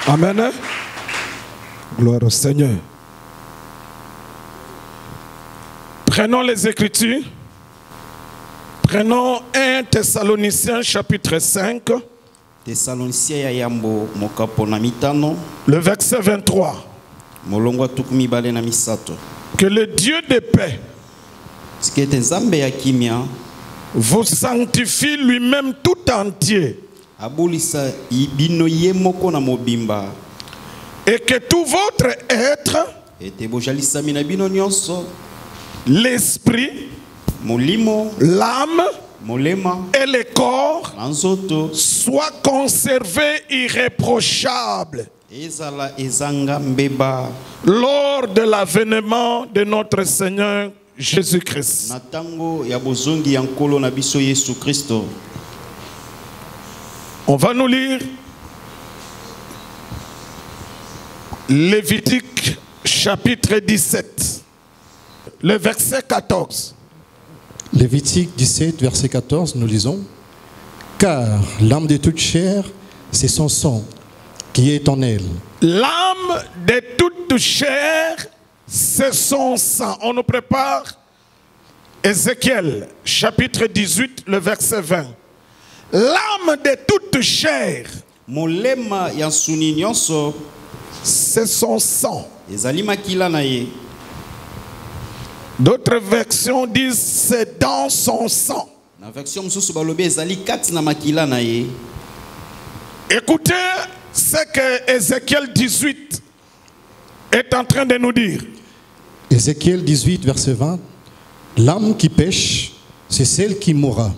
Amen. Gloire au Seigneur. Prenons les Écritures. Prenons 1 Thessaloniciens chapitre 5. Thessaloniciens ya yambo mokapo na mitano. Le verset 23. Molongwa tukumi bale na misato. Que le Dieu de paix Sikete nzambe ya kimia vous sanctifie lui-même tout entier. Abulisa ibino ye moko na mobimba. Et que tout votre être, Ete bojalisa mina bino nyonso, l'esprit, molimo, l'âme molema, et le corps nanzoto, soient conservés irréprochables ezala ezanga mbeba lors de l'avènement de notre Seigneur Jésus-Christ. natango ya bozongi ya nkolo na biso Yesu Kristo. On va nous lire Lévitique chapitre 17, le verset 14. Lévitique 17, verset 14, nous lisons. Car l'âme de toute chair, c'est son sang qui est en elle. L'âme de toute chair, c'est son sang. On nous prépare Ézéchiel chapitre 18, le verset 20. L'âme de toute chair, Molema ya suni nyonso c'est son sang. ezali makila na ye. D'autres versions disent c'est dans son sang. Na version mususu balobi ezali kati na makila na ye. Écoutez ce que Ézéchiel 18 est en train de nous dire. Ézéchiel 18, verset 20. L'âme qui pêche, c'est celle qui mourra.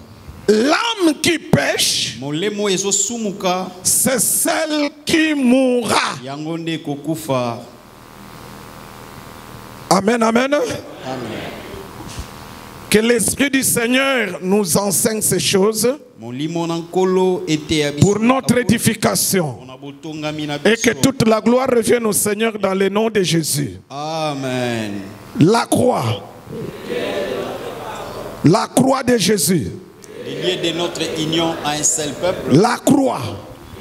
L'âme qui pêche, Molemo ezo sumuka c'est celle qui mourra. yango nde kokufa. Amen, amen. Amen. Que l'Esprit du Seigneur nous enseigne ces choses Molimo na nkolo ete ya biso pour notre édification. na botongami na Et que biso. toute la gloire revienne au Seigneur dans le nom de Jésus. Amen. La croix. La croix de Jésus. Les lieux de notre union à un seul peuple. La croix.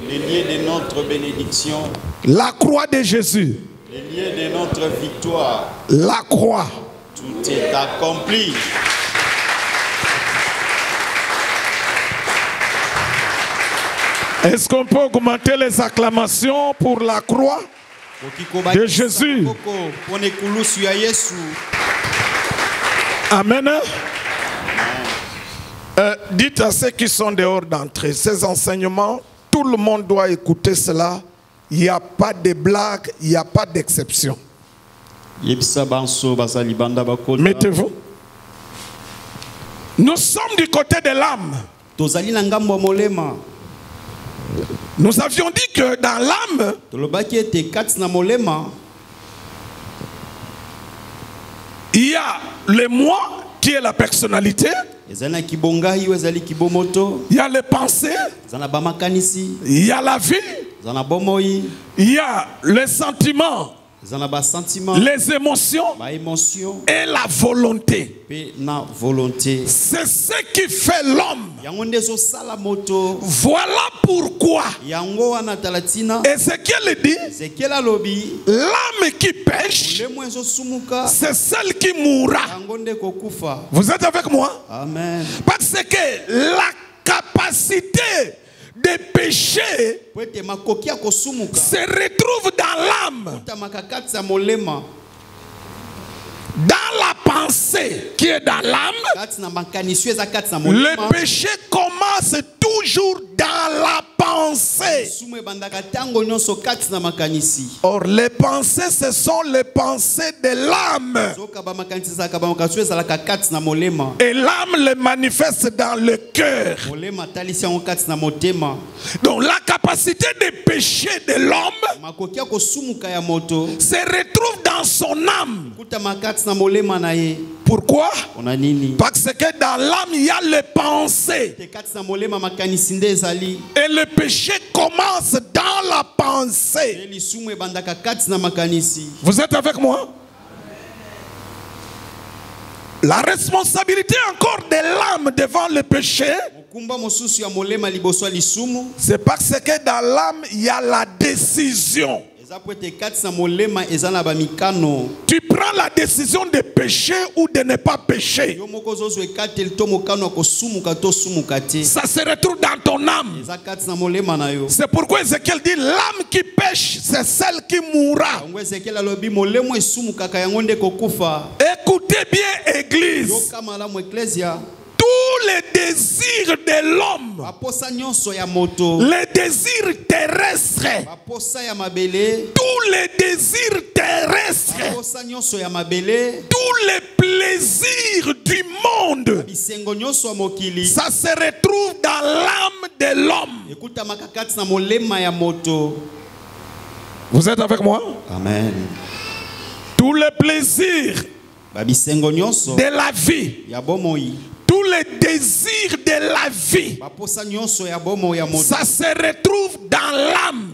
Les lieux de notre bénédiction. La croix de Jésus. Les lieux de notre victoire. La croix. Tout est accompli. Est-ce qu'on peut augmenter les acclamations pour la croix de Jésus? Amen. Dites à ceux qui sont dehors d'entrer, ces enseignements, tout le monde doit écouter cela. Il n'y a pas de blague, il n'y a pas d'exception. Mettez-vous. Nous sommes du côté de l'âme. Nous avions dit que dans l'âme, il y a le moi qui est la personnalité. Il y a les pensées. Il y a la vie. Il y a les sentiments. Les émotions et la volonté. C'est ce qui fait l'homme. Voilà pourquoi Ézéchiel dit l'âme qui pêche, c'est celle qui mourra. Vous êtes avec moi? Amen. Parce que la capacité de péché se retrouve dans l'âme, dans la pensée qui est dans l'âme. Le péché commence toujours dans la pensée. Or les pensées, ce sont les pensées de l'âme. Et l'âme les manifeste dans le cœur. Donc la capacité de péché de l'homme se retrouve dans son âme. Pourquoi? Parce que dans l'âme il y a les pensées. Et le péché commence dans la pensée. Vous êtes avec moi? La responsabilité encore de l'âme devant le péché, C'est parce que dans l'âme, il y a la décision. Tu prends la décision de pécher ou de ne pas pécher. Ça se retrouve dans ton âme. C'est pourquoi Ézéchiel dit l'âme qui pêche, c'est celle qui mourra. Écoutez bien, Église. Tous les désirs de l'homme, les désirs terrestres, tous les désirs terrestres, tous les plaisirs du monde, ça se retrouve dans l'âme de l'homme. Vous êtes avec moi? Amen. Tous les plaisirs de la vie, tous les désirs de la vie, ça se retrouve dans l'âme.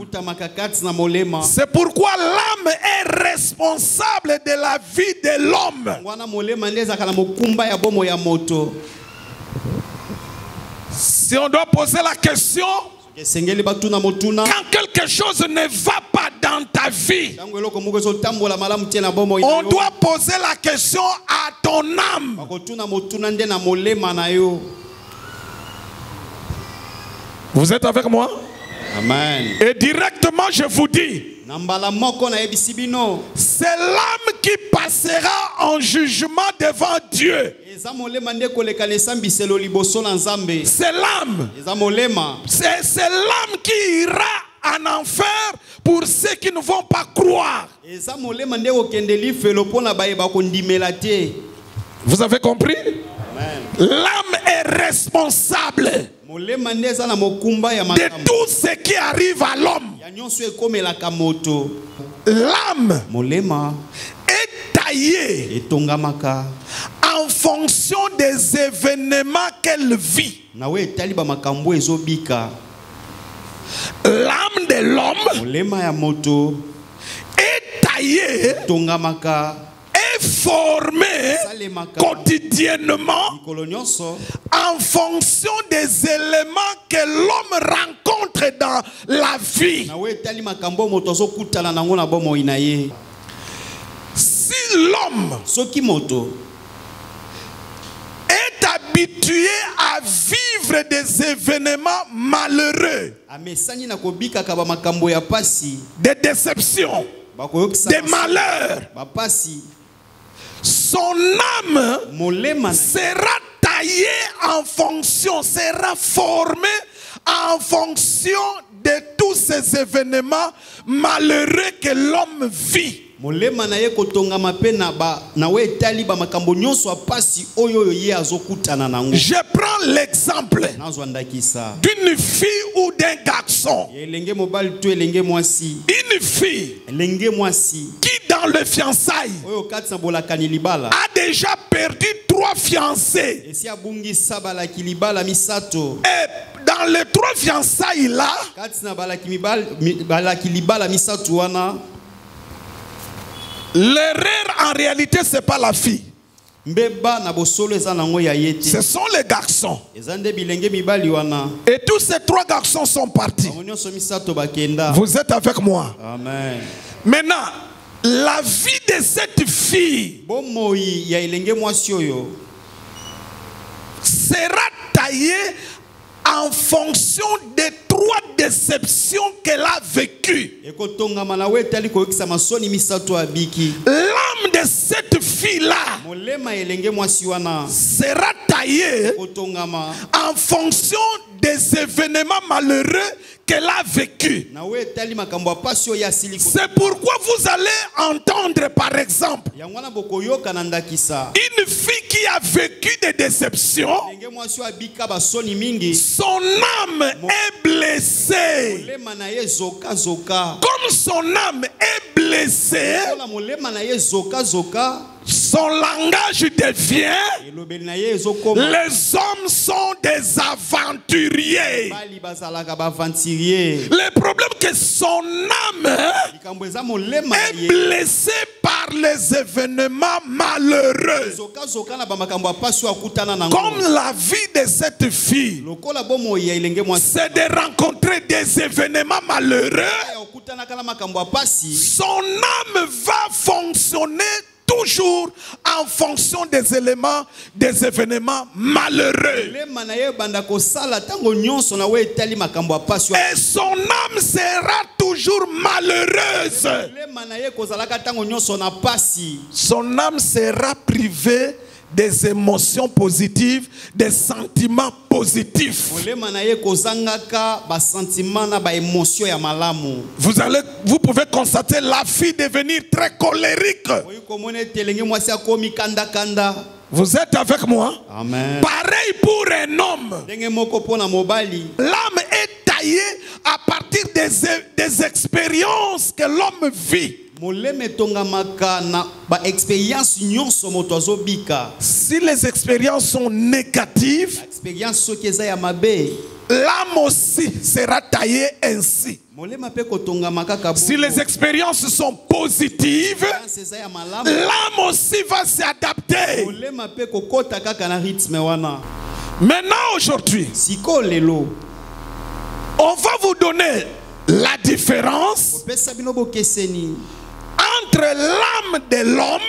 C'est pourquoi l'âme est responsable de la vie de l'homme. Si on doit poser la question, quand quelque chose ne va pas dans ta vie, on doit poser la question à ton âme. Vous êtes avec moi? Amen. Et directement je vous dis, c'est l'âme qui passera en jugement devant Dieu. C'est l'âme. C'est l'âme qui ira en enfer pour ceux qui ne vont pas croire. Vous avez compris? L'âme est responsable de tout ce qui arrive à l'homme. L'âme est taillée en fonction des événements qu'elle vit. L'âme de l'homme est taillée et formée quotidiennement en fonction des éléments que l'homme rencontre dans la vie. Si l'homme est habitué à vivre des événements malheureux, des déceptions, des malheurs, son âme sera taillée en fonction, sera formée en fonction de tous ces événements malheureux que l'homme vit. Je prends l'exemple d'une fille ou d'un garçon. Une fille qui dans le fiançailles a déjà perdu 3 fiancés. Et dans les 3 fiançailles là, l'erreur en réalité c'est pas la fille, ce sont les garçons. Et tous ces 3 garçons sont partis. Vous êtes avec moi? Amen. Maintenant, la vie de cette fille sera taillée en fonction des 3 déceptions qu'elle a vécues. L'âme de cette fille-là sera taillée en fonction des événements malheureux qu'elle a vécu. C'est pourquoi vous allez entendre par exemple une fille qui a vécu des déceptions, son âme est blessée. Comme son âme est blessée, son langage devient: les hommes sont des aventuriers. Le problème est que son âme est blessée par les événements malheureux. Comme la vie de cette fille, c'est de rencontrer des événements malheureux. Son âme va fonctionner toujours en fonction des événements malheureux. Et son âme sera toujours malheureuse. Son âme sera privée des émotions positives, des sentiments positifs. Vous pouvez constater la fille devenir très colérique. Vous êtes avec moi? Amen. Pareil pour un homme. L'âme est taillée à partir des expériences que l'homme vit. Si les expériences sont négatives, l'âme aussi sera taillée ainsi. Si les expériences sont positives, l'âme aussi va s'adapter. Maintenant, aujourd'hui, on va vous donner la différence entre l'âme de l'homme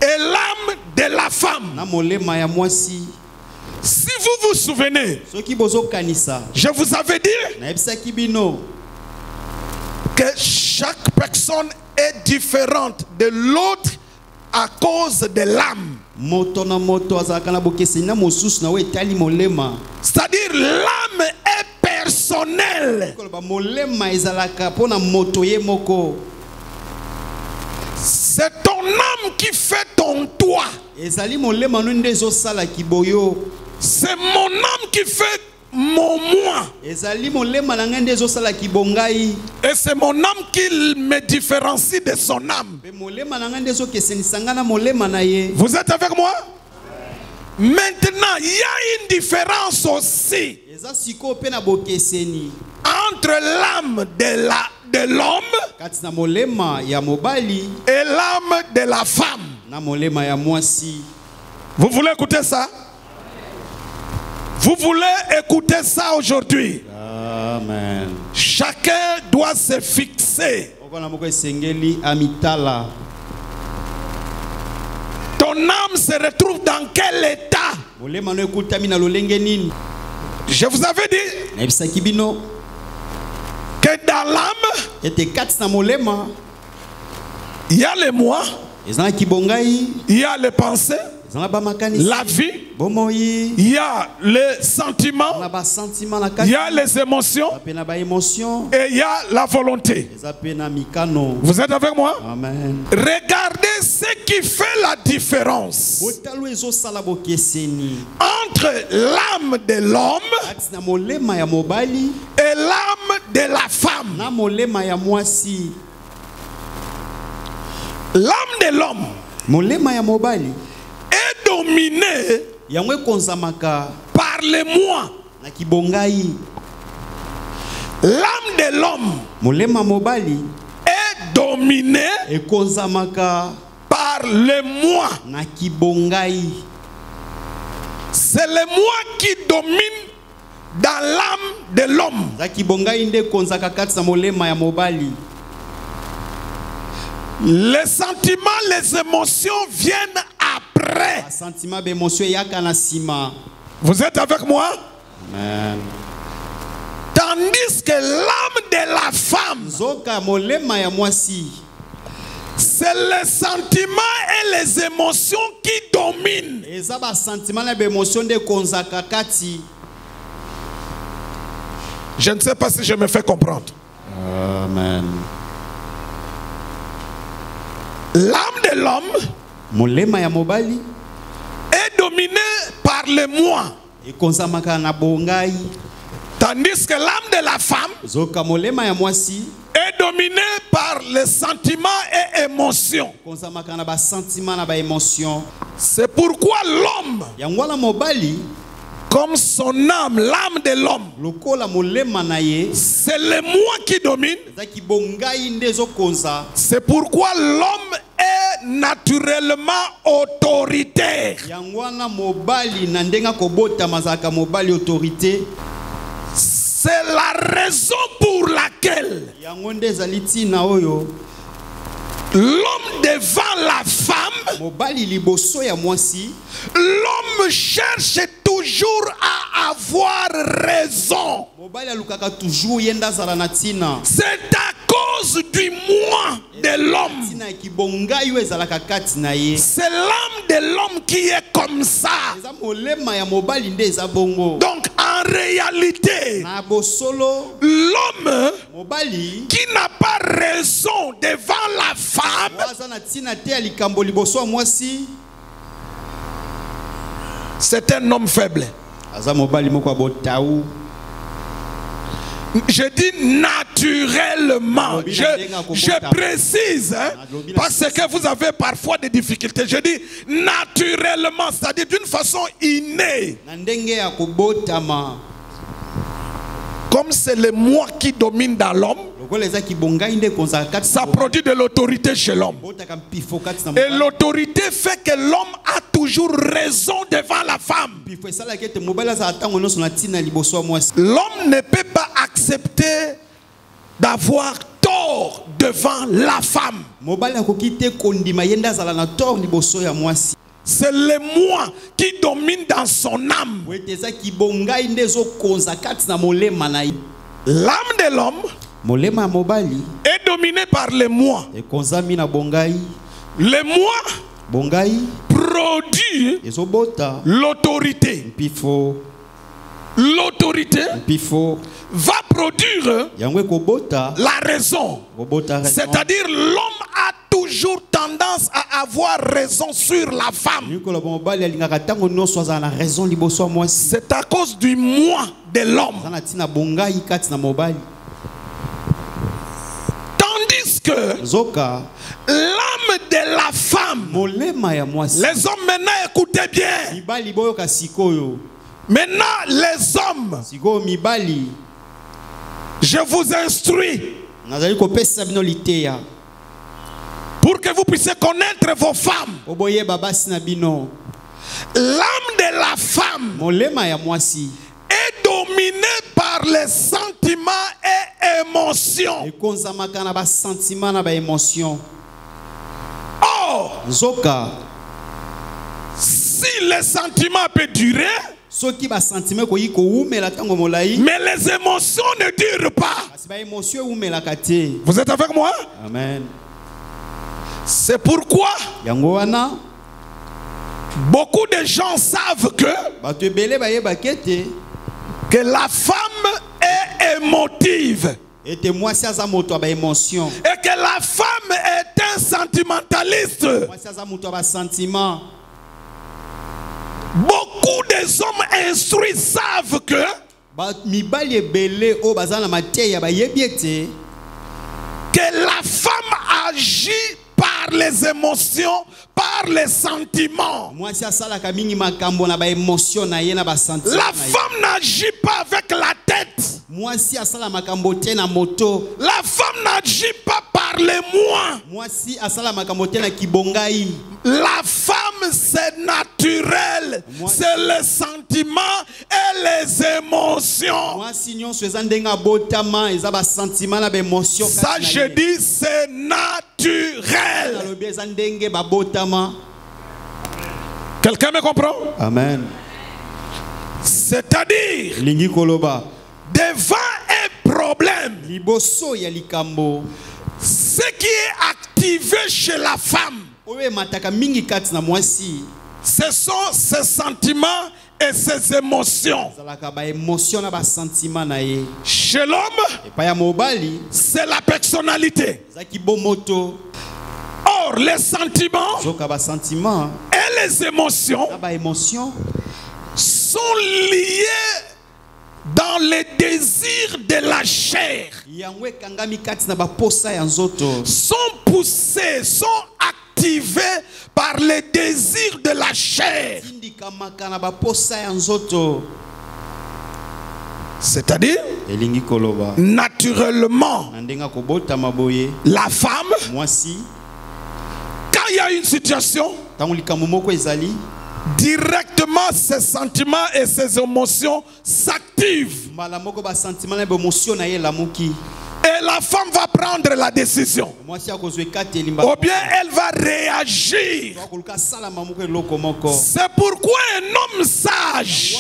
et l'âme de la femme. Si vous vous souvenez, je vous avais dit que chaque personne est différente de l'autre à cause de l'âme. C'est-à-dire l'âme est personnelle. C'est ton âme qui fait ton toi. C'est mon âme qui fait mon moi. Et c'est mon âme qui me différencie de son âme. Vous êtes avec moi? Maintenant, il y a une différence aussi entre l'âme de l'homme et l'âme de la femme. Vous voulez écouter ça? Vous voulez écouter ça aujourd'hui? Amen. Chacun doit se fixer. Ton âme se retrouve dans quel état? Je vous avais dit que dans l'âme, il y a les moi, il y a les pensées, la vie, il y a les sentiments, il y a les émotions et il y a la volonté. Vous êtes avec moi? Amen. Regardez ce qui fait la différence entre l'âme de l'homme et l'âme de la femme. L'âme de l'homme est dominée par les moi. L'âme de l'homme est dominée par le moi. C'est le moi qui domine dans l'âme de l'homme. Les sentiments, les émotions viennent après. Vous êtes avec moi? Amen. Tandis que l'âme de la femme, c'est les sentiments et les émotions qui dominent. Je ne sais pas si je me fais comprendre. Amen. L'âme de l'homme est dominée par le moi. Tandis que l'âme de la femme est dominée par les sentiments et émotions. C'est pourquoi l'homme, Comme son âme, l'âme de l'homme. C'est le moi qui domine. C'est pourquoi l'homme est naturellement autoritaire. C'est la raison pour laquelle l'homme devant la femme, l'homme cherche toujours à avoir raison. C'est à cause du moi de l'homme. C'est l'âme de l'homme qui est comme ça. Donc en réalité, l'homme qui n'a pas raison devant la femme, c'est un homme faible. Je dis naturellement. Je précise, hein, parce que vous avez parfois des difficultés. Je dis naturellement, c'est-à-dire d'une façon innée. Comme c'est le moi qui domine dans l'homme, ça produit de l'autorité chez l'homme. Et l'autorité fait que l'homme a toujours raison devant la femme. L'homme ne peut pas accepter d'avoir tort devant la femme. C'est le moi qui domine dans son âme. L'âme de l'homme est dominée par le moi. Le moi produit l'autorité. L'autorité va produire la raison. C'est-à-dire l'homme a toujours tendance à avoir raison sur la femme. C'est à cause du moi de l'homme. Tandis que l'âme de la femme, les hommes maintenant écoutez bien. Maintenant les hommes, je vous instruis pour que vous puissiez connaître vos femmes. L'âme de la femme est dominée par les sentiments et émotions. Or, si les sentiments peuvent durer, mais les émotions ne durent pas. Vous êtes avec moi? Amen. C'est pourquoi beaucoup de gens savent que la femme est émotive. Et que la femme est un sentimentaliste. Beaucoup des hommes instruits savent que la femme agit par les émotions, par les sentiments. La femme n'agit pas avec la tête. La femme n'agit pas par les moi. La femme, c'est naturel. C'est les sentiments et les émotions. Ça, je dis, c'est naturel. Quelqu'un me comprend? Amen. C'est-à-dire, devant un problème, ce qui est activé chez la femme, ce sont ses sentiments et ses émotions. Chez l'homme, c'est la personnalité. Or, les sentiments et les émotions sont liés dans les désirs de la chair, sont poussés, sont activés par les désirs de la chair. C'est-à-dire, naturellement, la femme, quand il y a une situation, directement ses sentiments et ses émotions s'activent. Et la femme va prendre la décision. Ou bien elle va réagir. C'est pourquoi un homme sage,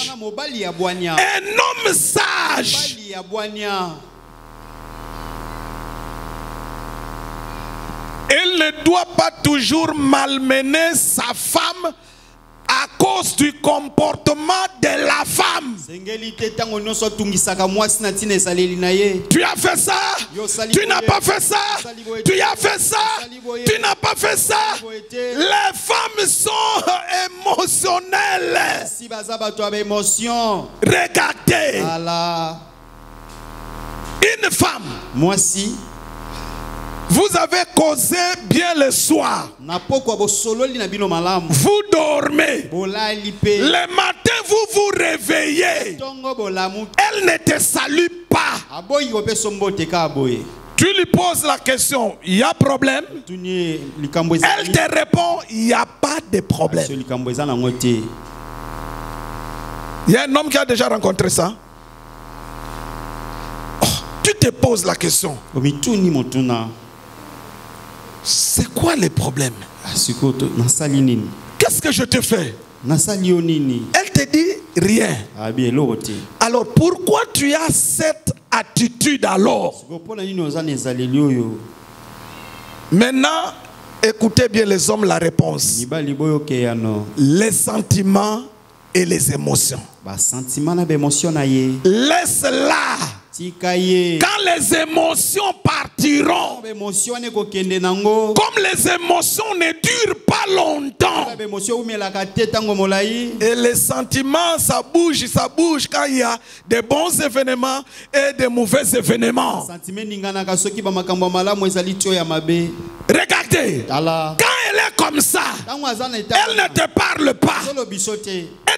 il ne doit pas toujours malmener sa femme à cause du comportement de la femme. Tu as fait ça, tu n'as pas fait ça, tu as fait ça, tu n'as pas fait ça. Les femmes sont émotionnelles. Regardez, une femme, vous avez causé bien le soir. Vous dormez. Le matin, vous vous réveillez. Elle ne te salue pas. Tu lui poses la question, il y a problème? Elle te répond, il n'y a pas de problème. Il y a un homme qui a déjà rencontré ça. Oh, tu te poses la question. C'est quoi les problèmes? Qu'est-ce que je te fais? Elle te dit rien. Alors pourquoi tu as cette attitude alors? Maintenant, écoutez bien les hommes la réponse. Les sentiments et les émotions. Laisse-la. Quand les émotions partiront, comme les émotions ne durent pas longtemps, et les sentiments, ça bouge quand il y a des bons événements et des mauvais événements. Regardez, quand elle est comme ça, elle ne te parle pas et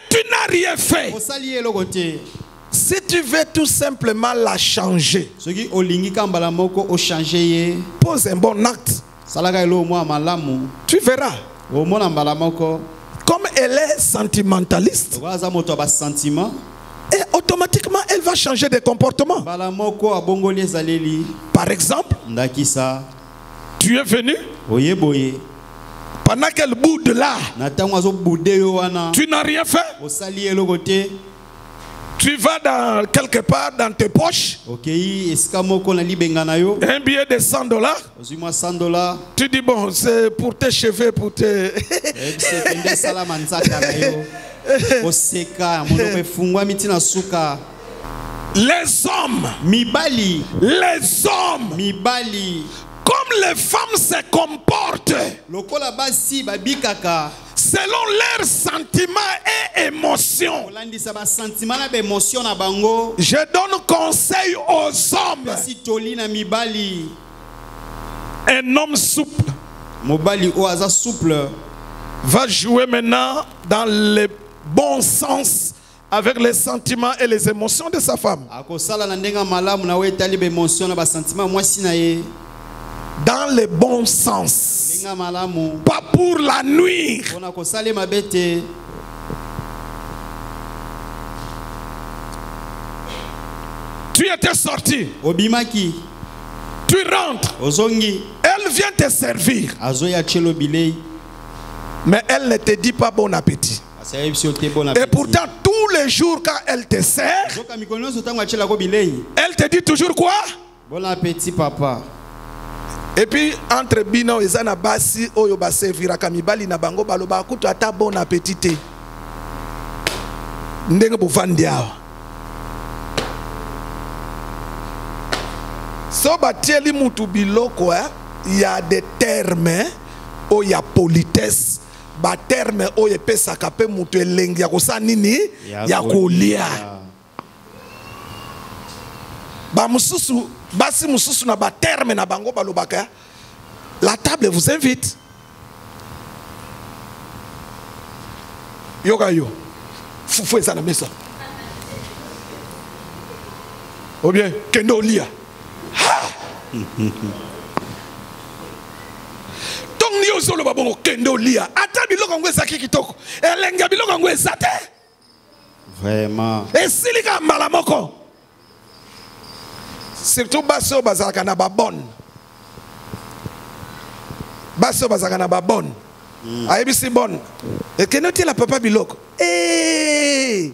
tu n'as rien fait. Si tu veux tout simplement la changer, pose un bon acte. Tu verras. Comme elle est sentimentaliste, et automatiquement elle va changer de comportement. Par exemple, tu es venu, pendant qu'elle boude là, tu n'as rien fait. Tu vas dans quelque part dans tes poches, un billet de $100. Tu dis bon, c'est pour tes cheveux, pour tes... Les hommes, comme les femmes se comportent selon leurs sentiments et émotions, je donne conseil aux hommes. Un homme souple va jouer maintenant dans le bon sens avec les sentiments et les émotions de sa femme. Dans le bon sens, pas pour la nuire. Tu étais sorti, tu rentres, elle vient te servir, mais elle ne te dit pas bon appétit. Et pourtant tous les jours quand elle te sert, elle te dit toujours quoi? Bon appétit papa. Et puis entre bino et zana basi oyo ba servira kamibali na bango baloba kutu ata bon appétit. Ndenge buvandi awa. So batieli mutu biloko il y a des termes où il y a politesse, ba terme oyo epesaka pe mutu elengi ya kosa nini ya kolia. Ba mususu basi mususu na ba terme na bango balobaka. La table vous invite. Yoga yo. Fufu eza na mesa. Ou bien, kendo lia. Donc, nous sommes le kendo lia. Ata biloko ngwe saki kitoko. Elenga biloko ngwe sate. Vraiment. Et si les gars malamoko. Surtout baso bazaka na babon. Baso bazaka na babon. Aibisi bon. Et kendo ti la papa biloko. Eh.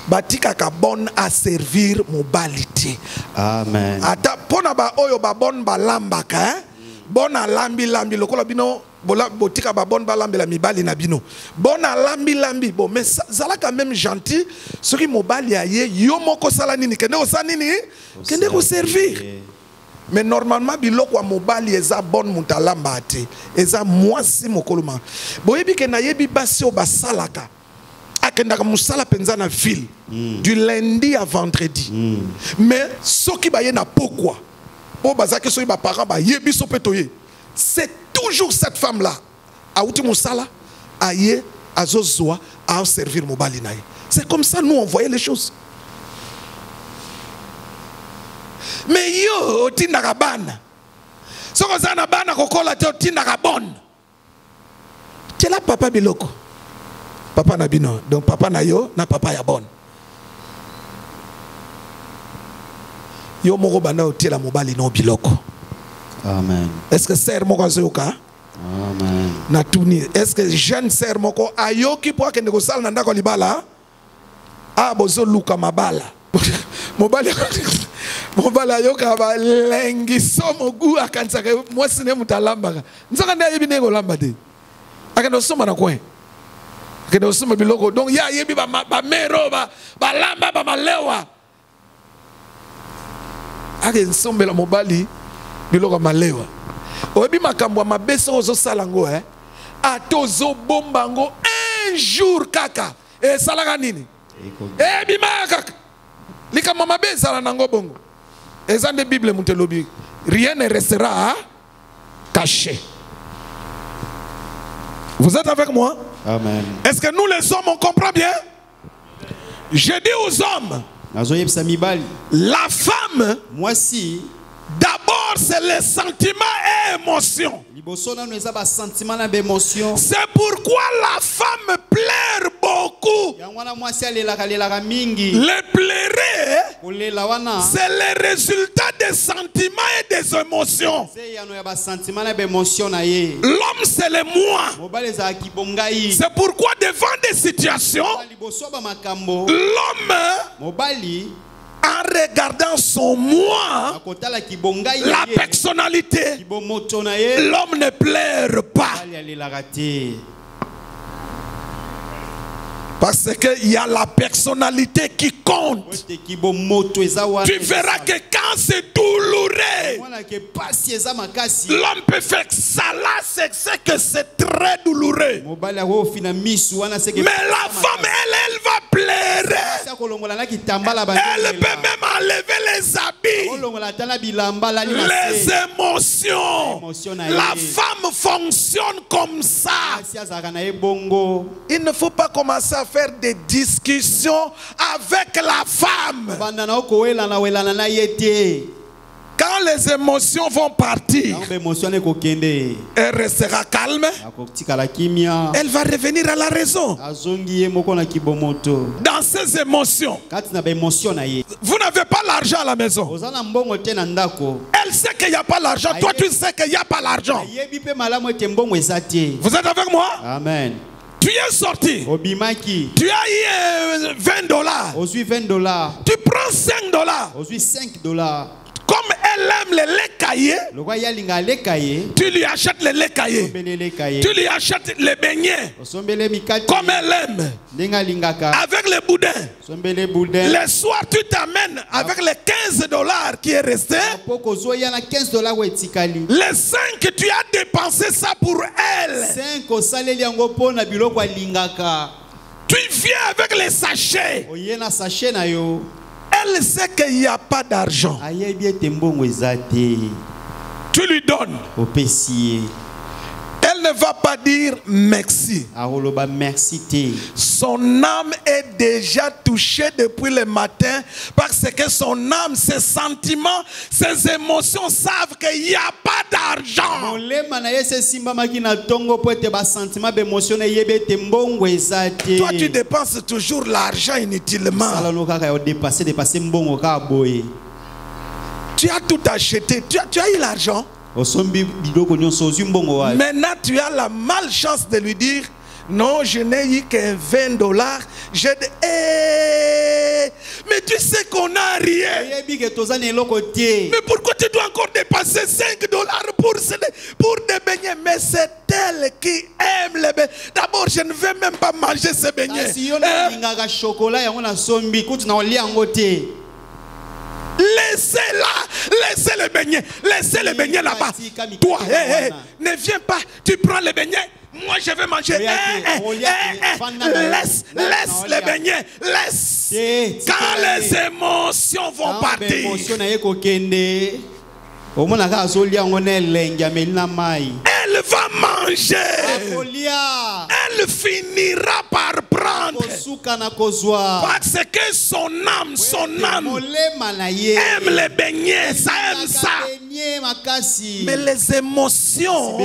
Batika ka bon à servir mobalité. Amen. Ata pona ba oyo ba bon ba lambaka hein? Bon à lambi lokola bino botika ba bon ba lambi la mibali na bino. Bon à lambi bon mais ça là quand même gentil ce qui mobali aye yo moko sala nini kende ko sa nini kende ko servir. Mais normalement biloko wa mobali eza bon mutalamba ate eza mwasi mokoloma. Boyebi ke na yebi basi o basalaka. Akendaka musala penza na ville du lundi à vendredi. Mais ce qui baye na pourquoi po bazaki so ba parents ba yebi so petoye. C'est toujours cette femme là. Aouti musala aye azozwa à servir mobali nae. C'est comme ça nous on voyait les choses. Mais yo tindaka bana. Soko zana bana kokola te tindaka bonne. Tela papa biloko. Papa na bino, donc papa na yo, na papa ya bon. Yo moko bana otie la mobali no biloko. Amen. Est-ce que sœur moko azoyoka? Amen. Na tuni, est-ce que jeune sœur moko ayoki po akende ko sala na ndako libala? Ah bozo luka mabala. Mobali ayoka ba lengi somo gu akansaka mwasi ne mutalamba. Nzaka nda yebi neko lamba te. Akendo soma na coin. Donc il y a yebi ba mero ba lamba ba malewa. Ake nsombe la mobali biloko malewa. Oyebi makambo mabeso ozo salango atozo bombango un jour kaka. E salaka nini? E bima kaka. Lika mama be sala nango bongo. Ezande Bible mutelobi. Rien ne restera caché. Vous êtes avec moi? Amen. Est-ce que nous les hommes on comprend bien? Je dis aux hommes, la femme, moi si, d'abord c'est les sentiments et émotions. C'est pourquoi la femme pleure beaucoup. Les pleurer, c'est le résultat des sentiments et des émotions. L'homme c'est le moi. C'est pourquoi devant des situations, l'homme, en regardant son moi, la personnalité, l'homme ne pleure pas. Parce qu'il y a la personnalité qui compte. Tu verras que quand c'est douloureux, l'homme peut faire ça là, c'est que c'est très douloureux. Mais la femme, elle va pleurer. Elle peut même enlever les habits, les émotions. La femme fonctionne comme ça. Il ne faut pas commencer à faire des discussions avec la femme. Quand les émotions vont partir, elle restera calme. Elle va revenir à la raison. Dans ces émotions, vous n'avez pas l'argent à la maison. Elle sait qu'il n'y a pas l'argent. Toi, tu sais qu'il n'y a pas l'argent. Vous êtes avec moi? Amen. Tu es sorti. Tu as eu $20. Tu prends $5. Comme elle aime les lait caillés, tu lui achètes les lait caillés. Tu lui achètes les beignets. Comme elle aime. Avec les boudins. Le soir, tu t'amènes avec les $15 qui est resté. Les 5 que tu as dépensé ça pour elle. Tu viens avec les sachets. Elle sait qu'il n'y a pas d'argent. Tu lui donnes. Elle Elle ne va pas dire merci. Son âme est déjà touchée depuis le matin parce que son âme, ses sentiments, ses émotions savent qu'il n'y a pas d'argent. Toi, tu dépenses toujours l'argent inutilement. Tu as tout acheté. Tu as eu l'argent. Maintenant, tu as la malchance de lui dire non, je n'ai eu que $20. Mais tu sais qu'on n'a rien. Mais pourquoi tu dois encore dépenser $5 pour des beignets? Mais c'est elle qui aime les beignets. D'abord, je ne vais même pas manger ces beignets. Laissez les beignets. Laissez les beignets là-bas. Toi, ne viens pas. Tu prends les beignets. Moi, je vais manger. Laisse les beignets. Laisse. Quand les émotions vont partir, elle va manger. Elle finira par prendre. Parce que son âme aime les beignets. Ça aime ça. Mais les émotions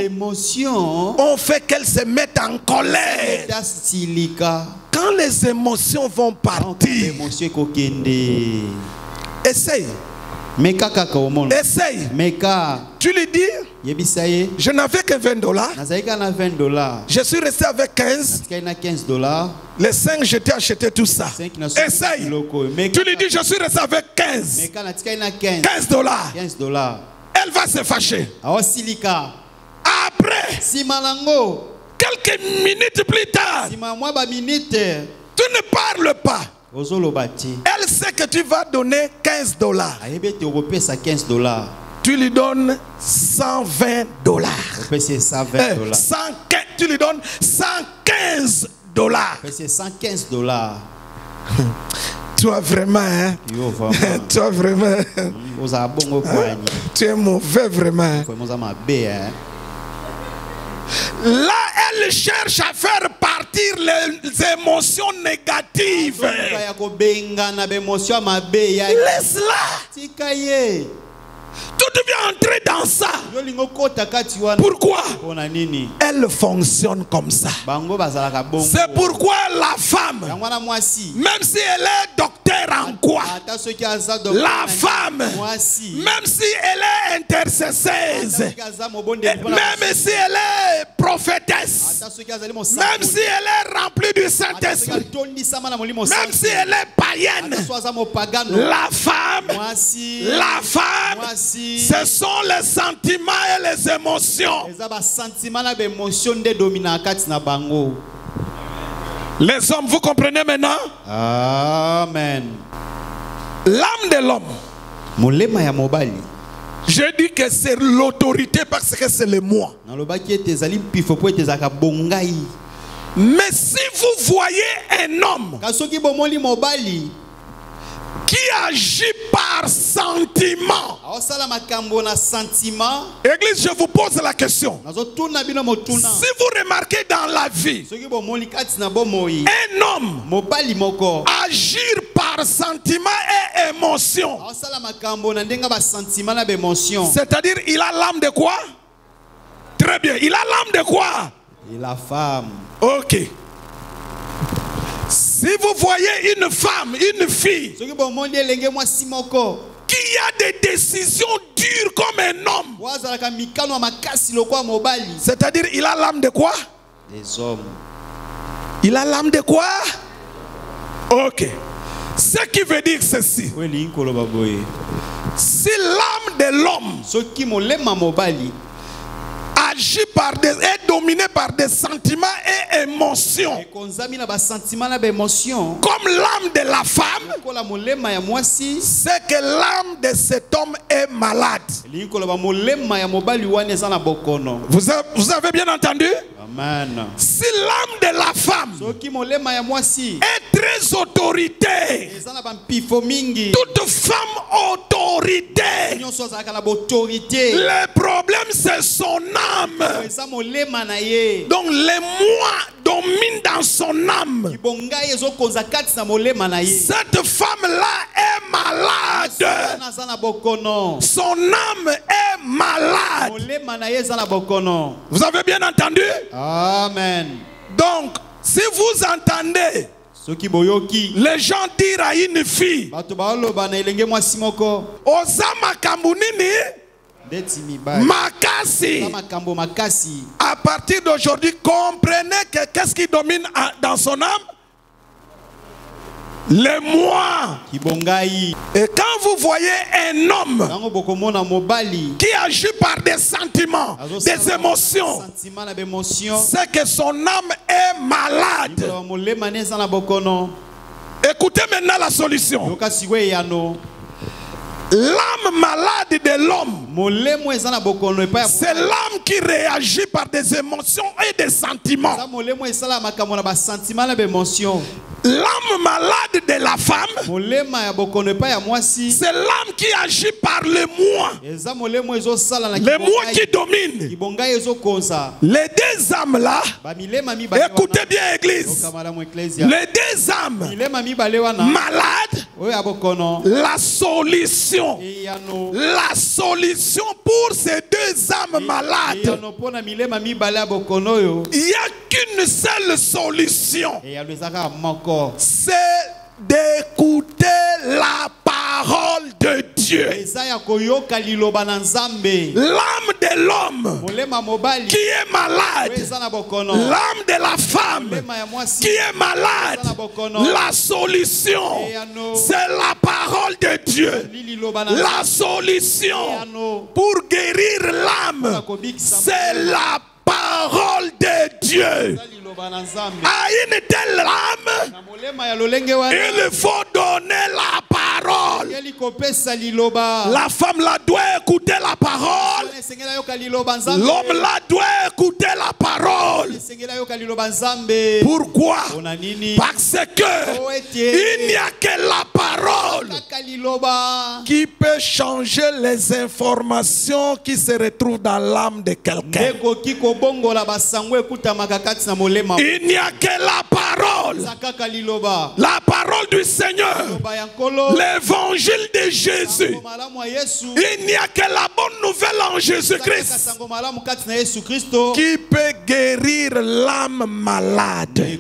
ont fait qu'elle se mette en colère. Quand les émotions vont partir, essaye. Essaye. Tu lui dis, je n'avais que $20. Je suis resté avec 15. Les 5, je t'ai acheté tout ça. Essaye. Tu lui dis, je suis resté avec 15. $15. Elle va se fâcher. Après, quelques minutes plus tard, tu ne parles pas. Elle sait que tu vas donner $15. Tu lui donnes $120. Tu lui donnes $115. Toi vraiment, hein? Toi vraiment. Tu es mauvais vraiment. Là, elle cherche à faire partir les émotions négatives. Laisse-la. Tout devient entrer dans ça. Pourquoi? Elle fonctionne comme ça. C'est pourquoi la femme, même si elle est docteur en quoi, la femme, même si elle est intercesseuse, même si elle est prophétesse, même si elle est remplie du Saint-Esprit, même si elle est païenne, la femme, ce sont les sentiments et les émotions. Les hommes, vous comprenez maintenant? Amen. L'âme de l'homme, je dis que c'est l'autorité parce que c'est le moi. Mais si vous voyez un homme qui agit par sentiment, Église, je vous pose la question. Si vous remarquez dans la vie, un homme agir par sentiment et émotion, c'est-à-dire il a l'âme de quoi? Très bien, il a l'âme de quoi? Et la femme. Ok. Si vous voyez une femme, une fille qui a des décisions dures comme un homme, c'est-à-dire il a l'âme de quoi? Des hommes. Il a l'âme de quoi? Ok. Ce qui veut dire ceci. Si l'âme de l'homme agit est dominé par des sentiments et émotions, comme l'âme de la femme, c'est que l'âme de cet homme est malade. Vous avez bien entendu? Amen. Si l'âme de la femme est très autorité, toute femme autorité, le problème problème, c'est son âme. Donc les moi dominent dans son âme. Cette femme-là est malade. Son âme est malade. Vous avez bien entendu? Amen. Donc, si vous entendez les gens dire à une fille, Osama Kambunini, Makasi, à partir d'aujourd'hui, comprenez que qu'est-ce qui domine dans son âme? Les moi. Et quand vous voyez un homme qui agit par des sentiments, des émotions, c'est que son âme est malade. Écoutez maintenant la solution. L'âme malade de l'homme, c'est l'âme qui réagit par des émotions et des sentiments. L'âme malade de la femme, c'est l'âme qui agit par le moi. Le moi qui domine. Les deux âmes là, écoutez bien église, les deux âmes malades, la solution pour ces deux âmes malades, il n'y a qu'une seule solution. C'est d'écouter la parole de Dieu. L'âme de l'homme qui est malade, l'âme de la femme qui est malade, la solution, c'est la parole de Dieu. La solution pour guérir l'âme, c'est la parole de Dieu. À une telle âme, il faut donner la parole. La femme là doit écouter la parole. L'homme là doit écouter la parole. Pourquoi? Parce que il n'y a que la parole qui peut changer les informations qui se retrouvent dans l'âme de quelqu'un. Il n'y a que la parole du Seigneur, l'évangile de Jésus. Il n'y a que la bonne nouvelle en Jésus-Christ qui peut guérir l'âme malade.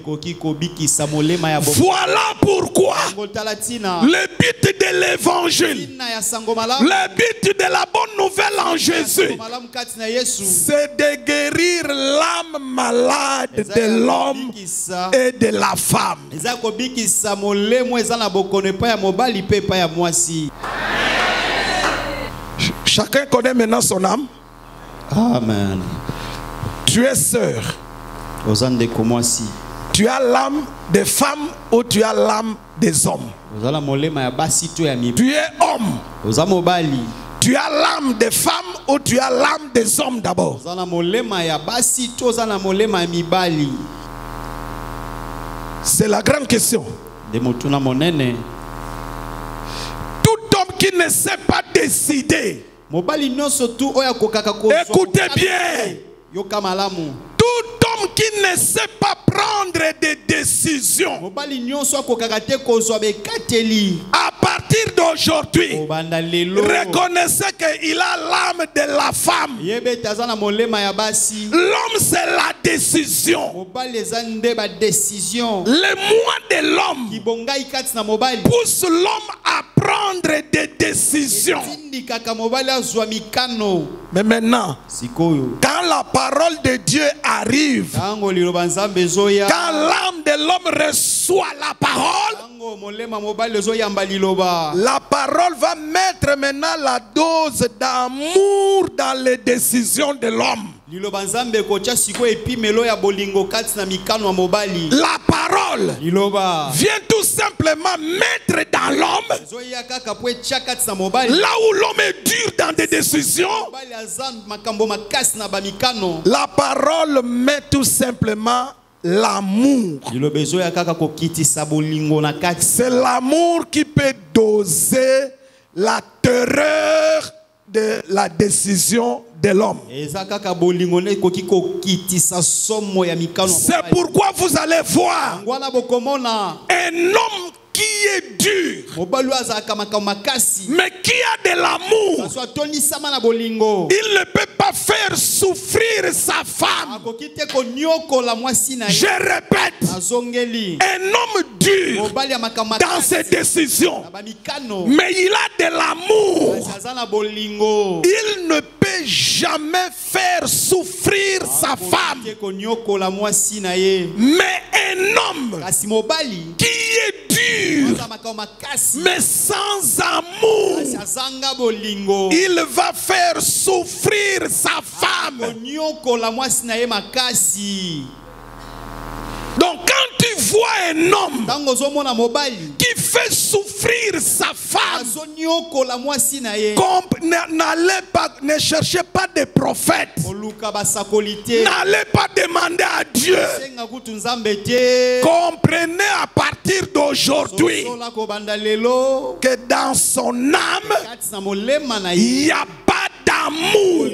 Voilà pourquoi le but de l'évangile, le but de la bonne nouvelle en Jésus, c'est de guérir l'âme malade de l'homme et de la femme. Chacun connaît maintenant son âme. Amen. Tu es sœur. Tu as l'âme des femmes ou tu as l'âme des hommes. Tu es homme. Tu as l'âme des femmes ou tu as l'âme des hommes d'abord? C'est la grande question. Tout homme qui ne sait pas décider, écoutez bien, tout homme qui ne sait pas prendre des décisions, à partir d'aujourd'hui, reconnaissez qu'il a l'âme de la femme. L'homme, c'est la décision. Le moi de l'homme pousse l'homme à prendre des décisions. Mais maintenant, quand la parole de Dieu arrive, quand l'âme de l'homme reçoit la parole, la parole va mettre maintenant la dose d'amour dans les décisions de l'homme. La parole vient tout simplement mettre dans l'homme, là où l'homme est dur dans des décisions, la parole met tout simplement l'amour. C'est l'amour qui peut doser la terreur de la décision de l'homme. C'est pourquoi vous allez voir un homme qui est dur, mais qui a de l'amour. Il ne peut pas faire souffrir sa femme. Je répète, un homme dur dans ses décisions, mais il a de l'amour. Il ne peut jamais faire souffrir sa femme. Mais un homme qui est dur, mais sans amour, il va faire souffrir sa femme. Donc quand tu vois un homme qui fait souffrir sa femme, ne cherchez pas des prophètes. N'allez pas demander à Dieu. Comprenez à partir d'aujourd'hui que dans son âme, il n'y a pas d'amour.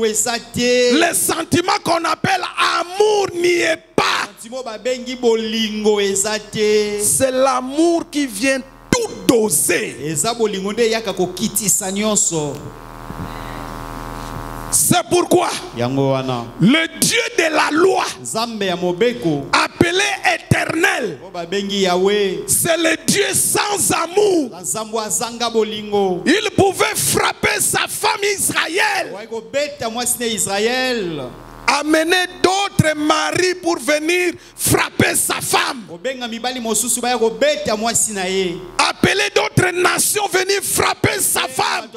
Le sentiment qu'on appelle amour n'y est pas. C'est l'amour qui vient tout doser. C'est pourquoi le Dieu de la loi, appelé éternel, c'est le Dieu sans amour. Il pouvait frapper sa femme Israël, amener d'autres maris pour venir frapper sa femme, appeler d'autres nations venir frapper sa femme.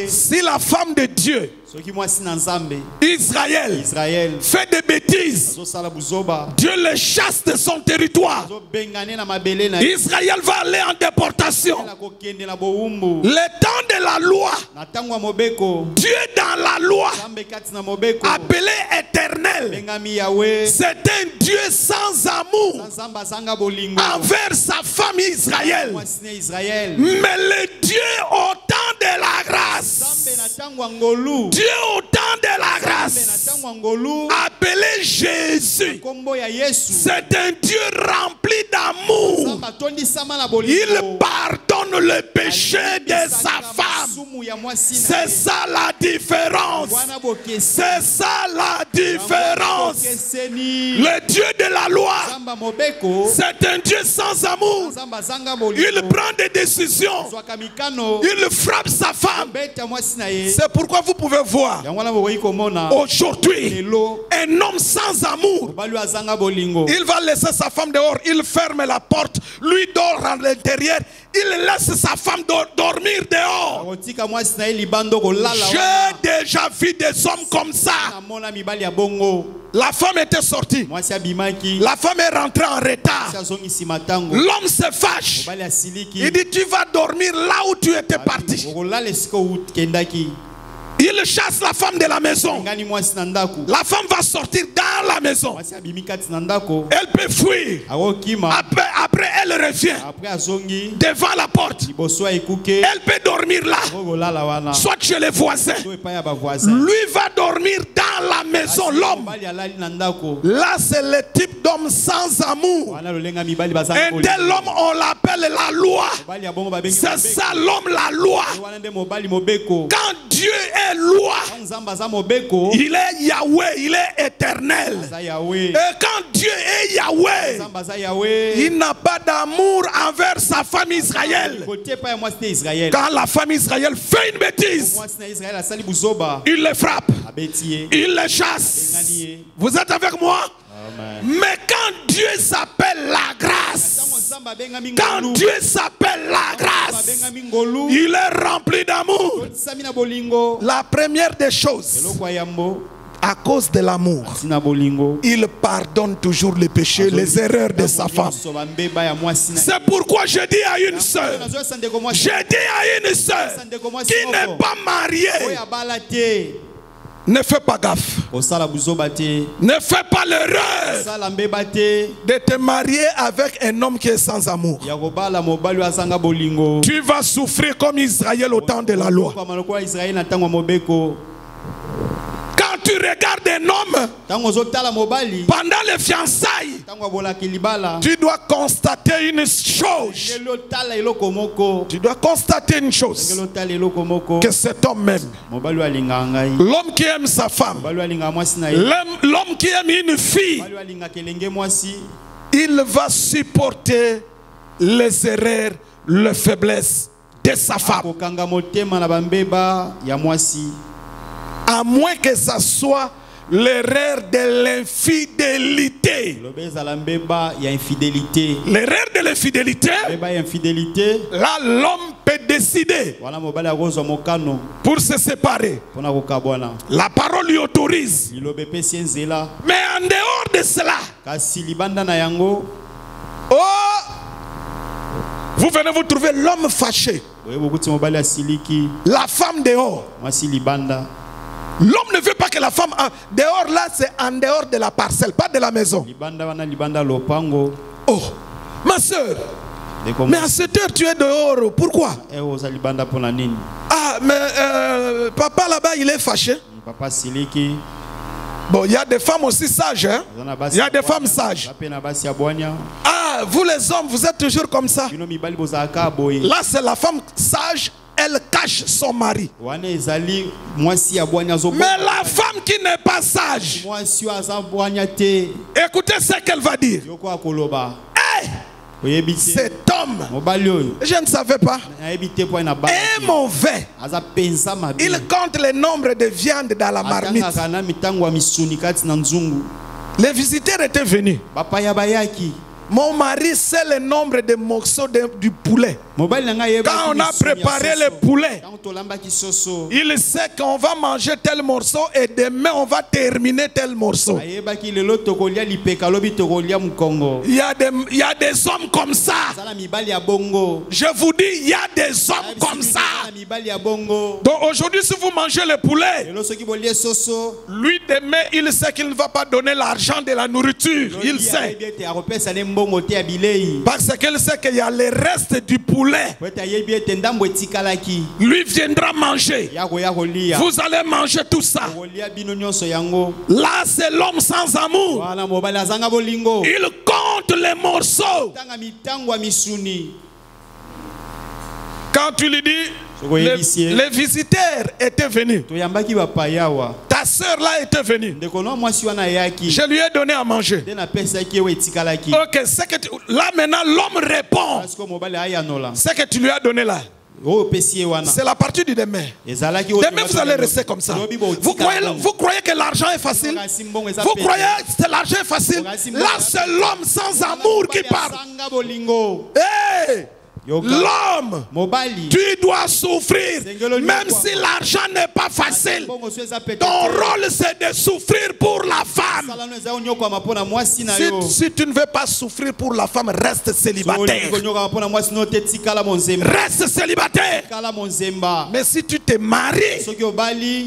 Si la femme de Dieu, Israël, fait des bêtises, Dieu le chasse de son territoire. Israël va aller en déportation. Le temps de la loi, Dieu dans la loi, appelé éternel, c'est un Dieu sans amour envers sa femme Israël. Mais le Dieu au temps de la grâce, Dieu au temps de la grâce, appelé Jésus, c'est un Dieu rempli d'amour. Il pardonne le péché de sa femme. C'est ça la différence. C'est ça la différence. Le Dieu de la loi, c'est un Dieu sans amour. Il prend des décisions. Il frappe sa femme. C'est pourquoi vous pouvez voir aujourd'hui un homme sans amour. Il va laisser sa femme dehors. Il ferme la porte. Lui dort à l'intérieur. Il laisse sa femme dormir dehors. J'ai déjà vu des hommes comme ça. La femme était sortie. La femme est rentrée en retard. L'homme se fâche. Il dit, tu vas dormir là où tu étais parti. Il chasse la femme de la maison. La femme va sortir dans la maison. Elle peut fuir. Après elle revient devant la porte. Elle peut dormir là, soit chez les voisins. Lui va dormir dans la maison, l'homme. Là c'est le type d'homme sans amour. Un tel homme on l'appelle la loi. C'est ça l'homme, la loi. Quand Dieu est loi, il est Yahweh, il est éternel. Et quand Dieu est Yahweh, il n'a pas d'amour envers sa femme Israël. Quand la femme Israël fait une bêtise, il le frappe, il le chasse. Vous êtes avec moi? Mais quand Dieu s'appelle la grâce, quand Dieu s'appelle la grâce, il est rempli d'amour. La première des choses, à cause de l'amour, il pardonne toujours les péchés, les erreurs de sa femme. C'est pourquoi je dis à une sœur, qui n'est pas mariée, Ne fais pas gaffe. Ne fais pas l'erreur de te marier avec un homme qui est sans amour. Tu vas souffrir comme Israël au temps de la loi. Quand tu regardes un homme pendant les fiançailles, tu dois constater une chose. Tu dois constater une chose. Que cet homme même, l'homme qui aime sa femme, l'homme qui aime une fille, il va supporter les erreurs, les faiblesses de sa femme. À moins que ça soit l'erreur de l'infidélité. L'erreur de l'infidélité, là l'homme peut décider pour se séparer. La parole lui autorise. Mais en dehors de cela, vous venez vous trouver l'homme fâché, la femme dehors. L'homme ne veut pas que la femme dehors, là c'est en dehors de la parcelle, pas de la maison. Oh, ma soeur, mais à cette heure tu es dehors, pourquoi? Ah, mais papa là-bas il est fâché. Bon, il y a des femmes aussi sages, hein? Il y a des femmes sages. Ah, vous les hommes, vous êtes toujours comme ça. Là c'est la femme sage. Elle cache son mari. Mais la femme qui n'est pas sage, écoutez ce qu'elle va dire. Hey, cet homme, je ne savais pas, est mauvais. Il compte le nombre de viandes dans la marmite. Les visiteurs étaient venus. Mon mari sait le nombre de morceaux du poulet. Quand on a préparé le poulet, il sait qu'on va manger tel morceau et demain on va terminer tel morceau. Il y a des hommes comme ça. Je vous dis, il y a des hommes comme ça. Donc aujourd'hui, si vous mangez le poulet, lui demain, il sait qu'il ne va pas donner l'argent de la nourriture. Il sait. Parce qu'il sait qu'il y a le reste du poulet. Lui viendra manger. Vous allez manger tout ça. Là c'est l'homme sans amour. Il compte les morceaux. Quand tu lui dis, les visiteurs étaient venus. Ta soeur là était venue. Je lui ai donné à manger. Ok, là maintenant l'homme répond. Ce que tu lui as donné là, c'est la partie du demain. Demain vous allez rester comme ça. Vous croyez que l'argent est facile? Vous croyez que l'argent est facile? Là c'est l'homme sans amour qui parle. Hey! L'homme, tu dois souffrir, même si l'argent n'est pas facile. Ton rôle c'est de souffrir pour la femme. Si tu ne veux pas souffrir pour la femme, reste célibataire. Reste célibataire. Mais si tu te maries,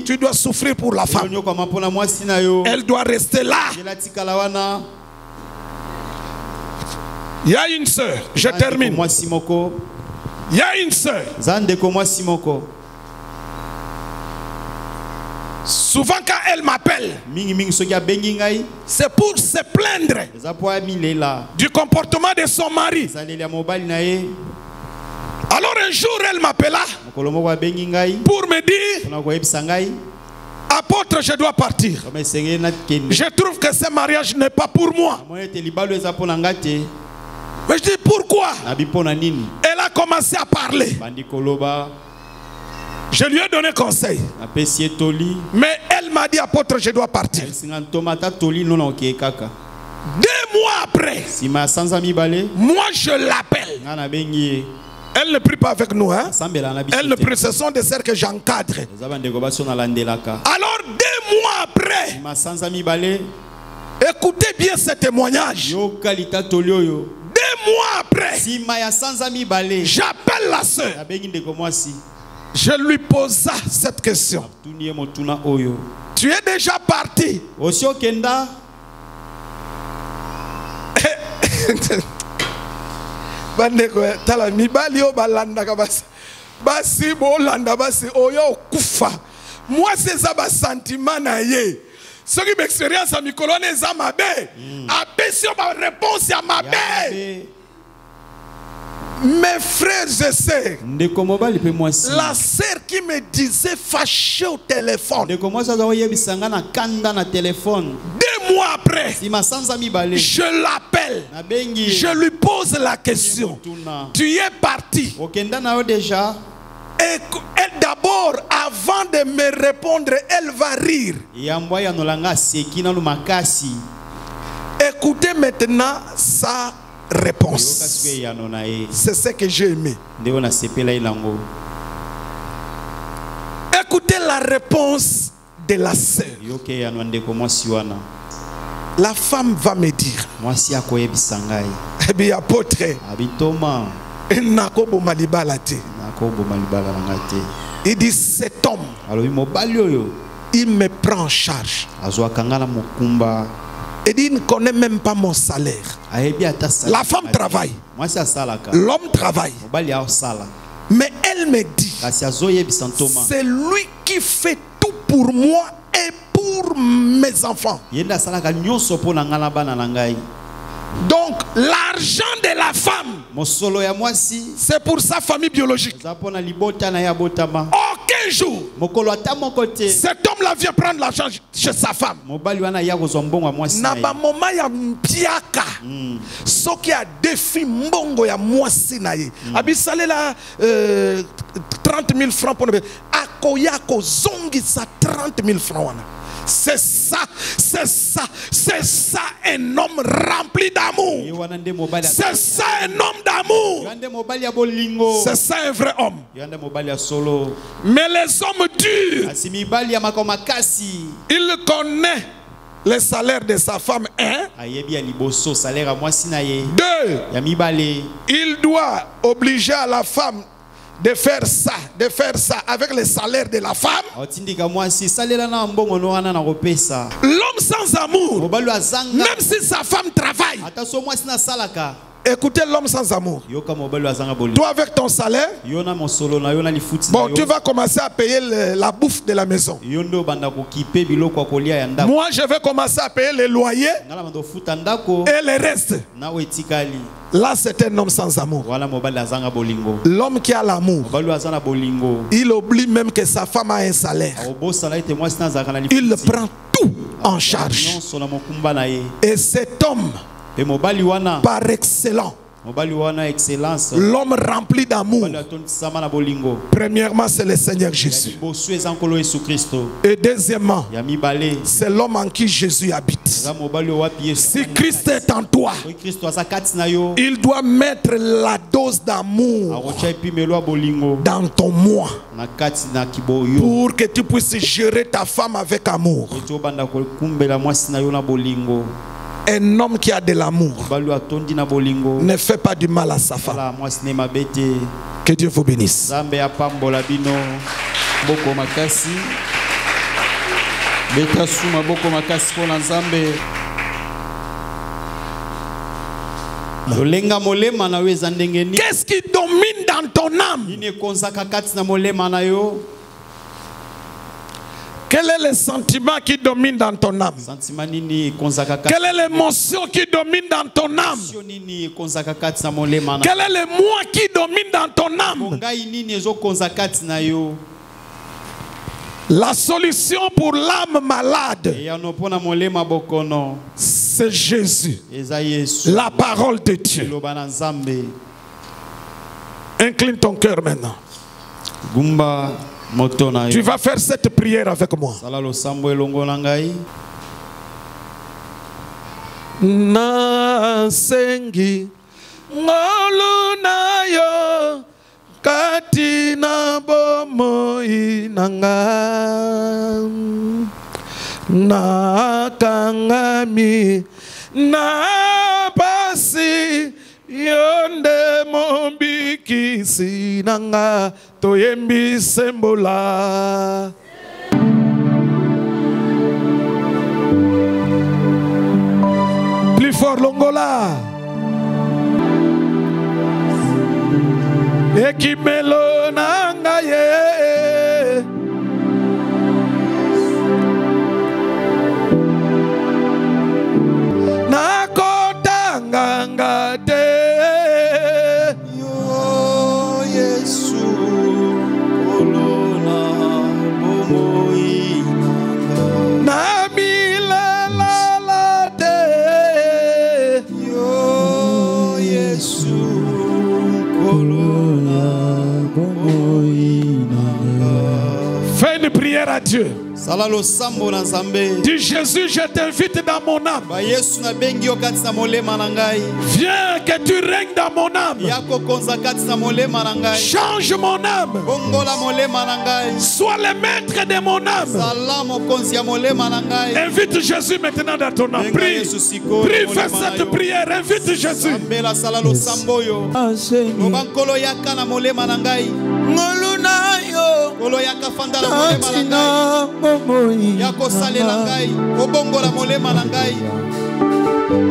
tu dois souffrir pour la femme. Elle doit rester là. Il y a une sœur, je termine. Il y a une sœur. Souvent quand elle m'appelle, c'est pour se plaindre du comportement de son mari. Alors un jour elle m'appela pour me dire, apôtre, je dois partir. Je trouve que ce mariage n'est pas pour moi. Mais je dis pourquoi? Elle a commencé à parler. Je lui ai donné conseil. Mais elle m'a dit, apôtre, je dois partir. 2 mois après, moi je l'appelle. Elle ne prie pas avec nous, hein? Elle ne prie, ce sont des sœurs que j'encadre. Alors 2 mois après, écoutez bien ce témoignage. 2 mois après, j'appelle la sœur. Je lui posa cette question. Tu es déjà parti. Osio kenda. Bandeko tala mibali yo balanda ka basi bolanda basi oyo kufa. Moi c'est ça ba sentiment na ye. Ce qui m'expérience à mikolo ne za mabe. Apesi ba réponse à mabe. Mes frères et sœurs, la sœur qui me disait fâché au téléphone, 2 mois après, je l'appelle, je lui pose la question. Tu es parti. Et d'abord, avant de me répondre, elle va rire. Écoutez maintenant ça. Réponse. C'est ce que j'ai aimé. Écoutez la réponse de la sœur. La femme va me dire, eh bien, apôtre, il dit, cet homme, il me prend en charge. Et dit, il ne connaît même pas mon salaire. La femme travaille. L'homme travaille. Mais elle me dit, c'est lui qui fait tout pour moi et pour mes enfants. Donc l'argent de la femme, c'est pour sa famille biologique. Aucun jour, cet homme-là vient prendre l'argent chez sa femme. Naba moma ya mpiaka, so qui a défi mbongo ya mwasi na ye. Abisale la 30 000 francs pour akoyako zongi sa 30 000 francs wana. C'est ça, c'est ça, c'est ça un homme rempli d'amour. C'est ça un homme d'amour. C'est ça un vrai homme. Mais les hommes durs, il connaît le salaire de sa femme. 1. 2. Il doit obliger à la femme de faire ça avec le salaire de la femme. L'homme sans amour, même si sa femme travaille. Écoutez l'homme sans amour. Toi avec ton salaire, bon, tu vas commencer à payer la bouffe de la maison. Moi je vais commencer à payer les loyers et le reste. Là c'est un homme sans amour. L'homme qui a l'amour, il oublie même que sa femme a un salaire. Il prend tout en charge. Et cet homme, par excellence, l'homme rempli d'amour, premièrement c'est le Seigneur Jésus, et deuxièmement c'est l'homme en qui Jésus habite. Si Christ est en toi, il doit mettre la dose d'amour dans ton moi pour que tu puisses gérer ta femme avec amour. Un homme qui a de l'amour ne fait pas du mal à sa femme. Que Dieu vous bénisse. Qu'est-ce qui domine dans ton âme? Quel est le sentiment qui domine dans ton âme? Quelle est l'émotion qui domine dans ton âme? Quel est le moi qui domine dans ton âme? La solution pour l'âme malade, c'est Jésus, la parole de Dieu. Incline ton cœur maintenant. Tu vas faire cette prière avec moi. Nasengi ngolunayo katina bomoi nanga nakangami na pasi yonde mombikisi nanga toyembi sembola. encore, longola. Ekimelo nanga ye. Nakota nganga te. Yo Yesu olona bomoi na mila la te. Yo Yesu olona bomoi fais une prière à Dieu. salalo sambo na nzambe. Dis Jésus, je t'invite dans mon âme. Ba Yesu na bengi yo kati na molema na ngai. Viens que tu règnes dans mon âme. Yako konza kati na molema na ngai. Change mon âme. Bongola molema na ngai. Sois le maître de mon âme. Salamo konzi ya molema na ngai. Invite Jésus maintenant dans ton âme. Prie. Prie, fais cette prière. Invite Jésus. Sambela salalo sambo yo. Obankolo yaka na molema na ngai. Ngoluna yo. Kolo yaka fanda na molema na ngai. Yako salela ngai. Obongola molema na ngai.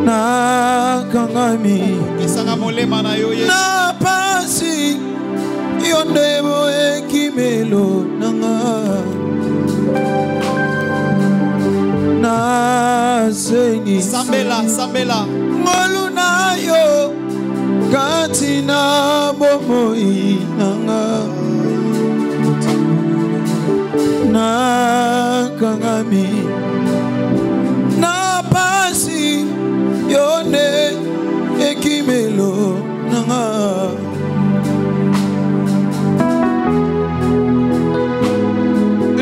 Na kangami Isanga molema na yo Yesu. na pasi yondebo ekimelo nanga na seni Sambela sambela ngolu na yo kati na bomoi nanga na kangami na pasi yone ekimelo nanga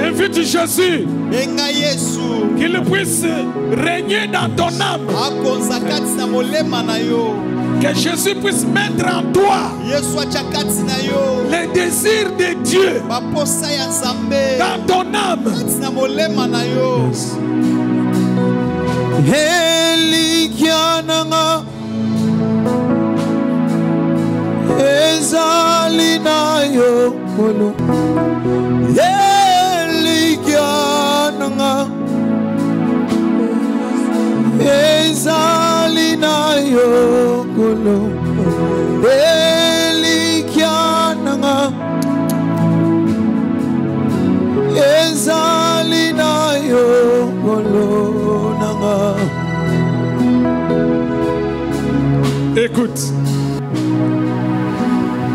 Invite Jésus. Benga Yesu. Qu'il puisse régner dans ton âme. Akonza kati na molema na yo. Que Jésus puisse mettre en toi Yesu acha kati na yo. les désirs de Dieu Baposa ya Nzambe. dans ton âme. Kati na molema na yo. Helikiananga ezali na yo kolo Helikiananga ezali na yo kolo Helikiananga ezali na yo kolo nanga. Écoute,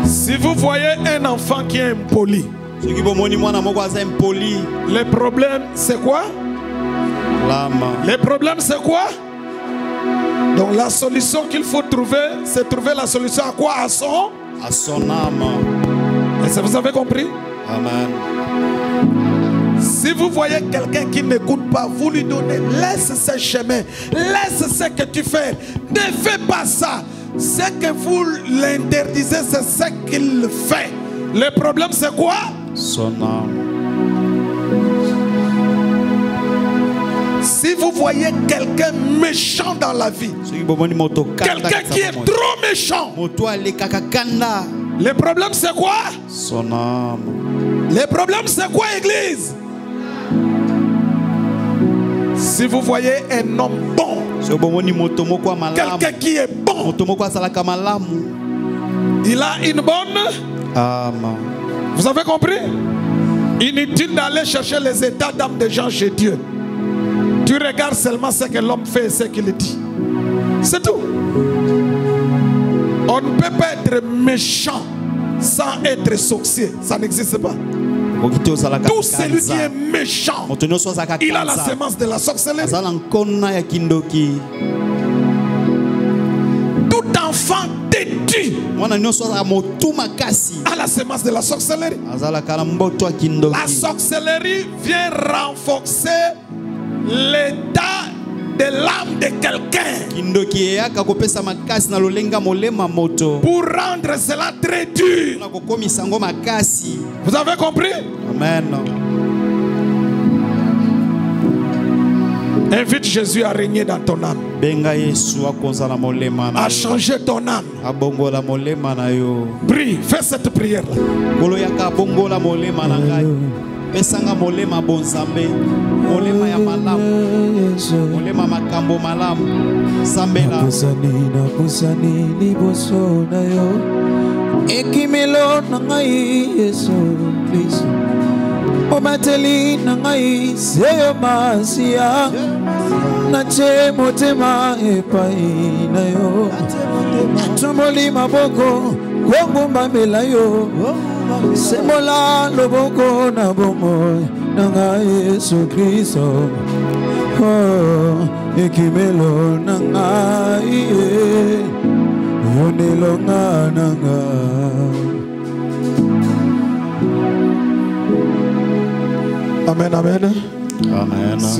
si vous voyez un enfant qui est impoli, le problème c'est quoi? Le problème c'est quoi? Donc la solution qu'il faut trouver, c'est trouver la solution à quoi? À son âme. Est-ce que vous avez compris? Amen. Si vous voyez quelqu'un qui n'écoute pas, vous lui donnez, laisse ce chemin, laisse ce que tu fais, ne fais pas ça. Ce que vous l'interdisez, c'est ce qu'il fait. Le problème c'est quoi? Son âme. Si vous voyez quelqu'un méchant dans la vie, quelqu'un qui est trop méchant, le problème c'est quoi? Son âme. Le problème c'est quoi, église? Si vous voyez un homme bon, quelqu'un qui est bon, il a une bonne âme. Vous avez compris? Inutile d'aller chercher les états d'âme des gens chez Dieu. Tu regardes seulement ce que l'homme fait et ce qu'il dit. C'est tout. On ne peut pas être méchant sans être sorcier. Ça n'existe pas. Tout celui qui est méchant, il a la sémence de la sorcellerie. Tout enfant têtu a la sémence de la sorcellerie. La sorcellerie vient renforcer l'état de l'âme de quelqu'un pour rendre cela très dur. Vous avez compris? Amen. Invite Jésus à régner dans ton âme, à changer ton âme. Prie, fais cette prière là. pesanga molema bonzambe molema ya malamu molema makambo malamu sambela napusani liboso na yo ekimelo na ngai Yesu Kristo omateli na ngai seyo masia nache motema epai na yo natumoli maboko kwangu mbambela yo sembola loboko na bomo na ngai Yesu Kristo ekimelo na ngai yonelonga na ngai. Amen, amen. Amen.